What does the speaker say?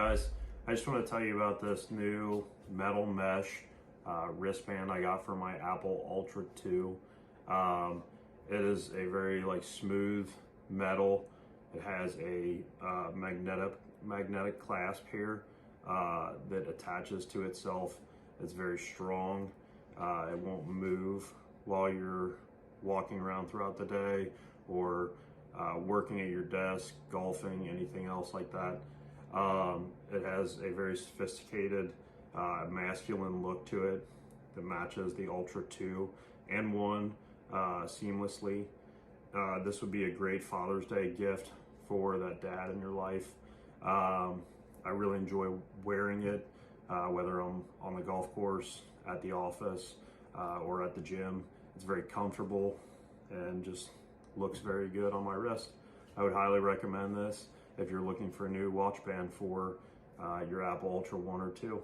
guys, I just want to tell you about this new metal mesh wristband I got for my Apple Ultra 2. It is a very smooth metal. It has a magnetic clasp here that attaches to itself. It's very strong. It won't move while you're walking around throughout the day or working at your desk, golfing, anything else like that. It has a very sophisticated masculine look to it that matches the Ultra 2 and 1 seamlessly. This would be a great Father's Day gift for that dad in your life. I really enjoy wearing it, whether I'm on the golf course, at the office, or at the gym. It's very comfortable and just looks very good on my wrist. I would highly recommend this if you're looking for a new watch band for your Apple Ultra 1 or 2.